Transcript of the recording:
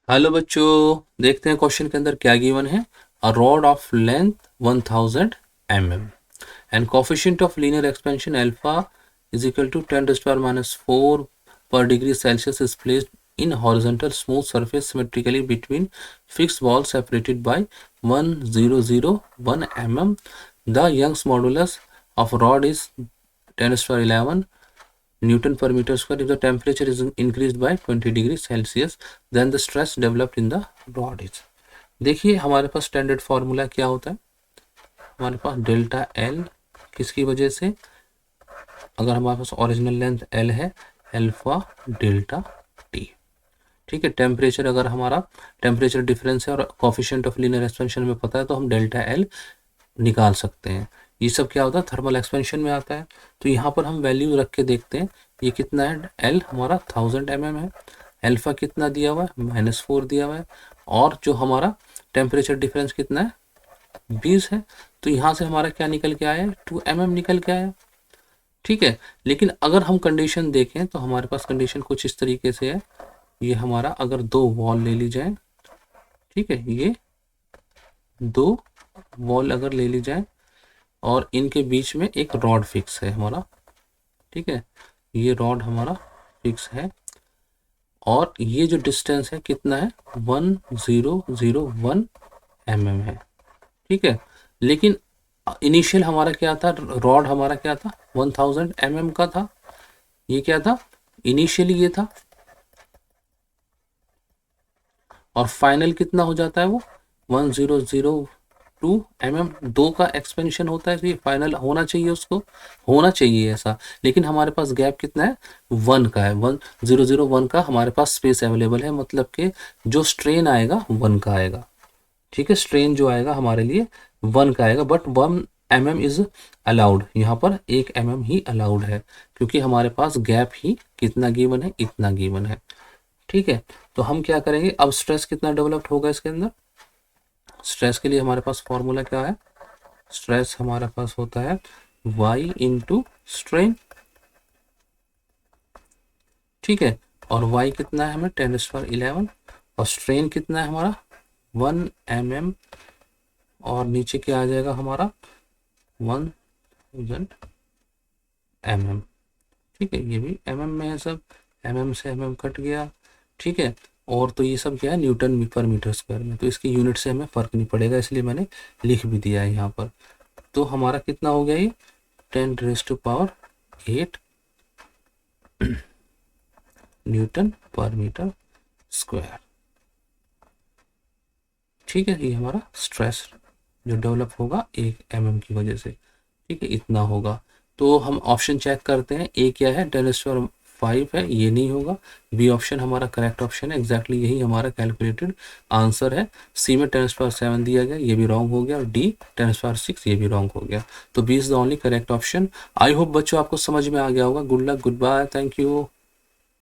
Hello बच्चों, देखते हैं क्वेश्चन के अंदर क्या गिवन है। A rod of length 1000 mm and coefficient of linear expansion alpha is equal to 10⁻⁴ per degree Celsius is placed in horizontal smooth surface symmetrically between fixed walls separated by 1001 mm. The Young's modulus of rod is 10⁻11 Newton per meter square. If the temperature is increased by 20 degree Celsius then the stress developed in the rod is। देखिए हमारे पास standard formula क्या होता है। हमारे पास delta L किसकी वजह से, अगर हमारे पास ओरिजिनल लेंथ एल है, अल्फा डेल्टा टी। ठीक है, टेम्परेचर अगर हमारा टेम्परेचर डिफरेंस है और कोफिशिएंट ऑफ लीनियर एक्सपेंशन में पता है तो हम डेल्टा एल निकाल सकते हैं। ये सब क्या होता है, थर्मल एक्सपेंशन में आता है। तो यहाँ पर हम वैल्यू रख के देखते हैं ये कितना है। एल हमारा 1000 mm है, अल्फा कितना दिया हुआ है, -4 दिया हुआ है, और जो हमारा टेम्परेचर डिफरेंस कितना है, 20 है। तो यहाँ से हमारा क्या निकल के आया, 2 mm निकल के आया। ठीक है, लेकिन अगर हम कंडीशन देखें तो हमारे पास कंडीशन कुछ इस तरीके से है। ये हमारा अगर दो वॉल ले ली जाए, ठीक है, ये दो वॉल अगर ले ली जाए और इनके बीच में एक रॉड फिक्स है हमारा। ठीक है, ये रॉड हमारा फिक्स है और ये जो डिस्टेंस है कितना है, 1001 mm है। ठीक है, लेकिन इनिशियल हमारा क्या था, रॉड हमारा क्या था, 1000 mm का था। ये क्या था, इनिशियली ये था, और फाइनल कितना हो जाता है वो 1002 mm। दो का एक्सपेंशन होता है तो ये फाइनल होना चाहिए, उसको होना चाहिए ऐसा। लेकिन हमारे पास गैप कितना है, 1 का है। 1001 का हमारे पास स्पेस अवेलेबल है, मतलब कि जो स्ट्रेन आएगा 1 का आएगा। ठीक है, स्ट्रेन जो आएगा हमारे लिए 1 का आएगा, बट 1 mm इज अलाउड। यहाँ पर 1 mm ही अलाउड है क्योंकि हमारे पास गैप ही कितना गिवन है, इतना गिवन है। ठीक है, तो हम क्या करेंगे, अब स्ट्रेस कितना डेवलप्ड होगा इसके अंदर। स्ट्रेस के लिए हमारे पास फॉर्मूला क्या है, स्ट्रेस हमारे पास होता है y इंटू स्ट्रेन। ठीक है, और y कितना है हमें 10⁻11, और स्ट्रेन कितना है हमारा 1 mm, और नीचे क्या आ जाएगा हमारा 1000 mm। ठीक है, ये भी mm में है, सब mm से mm कट गया। ठीक है, और तो ये सब क्या है, न्यूटन पर मीटर स्क्वायर में, तो इसकी यूनिट से हमें फ़र्क नहीं पड़ेगा, इसलिए मैंने लिख भी दिया है यहाँ पर। तो हमारा कितना हो गया ये 10⁻8 न्यूटन पर मीटर स्क्वायर। ठीक है, ये हमारा स्ट्रेस जो डेवलप होगा 1 mm की वजह से। ठीक है, इतना होगा। तो हम ऑप्शन चेक करते हैं, ए क्या है 10⁻5 है, ये नहीं होगा। बी ऑप्शन हमारा करेक्ट ऑप्शन है, एग्जैक्टली यही हमारा कैलकुलेटेड आंसर है। सी में 10⁻7 दिया गया, ये भी रॉन्ग हो गया, और डी 10⁻6 ये भी रॉन्ग हो गया। तो B is the only correct option. I hope बच्चों आपको समझ में आ गया होगा। Good luck, good bye, thank you.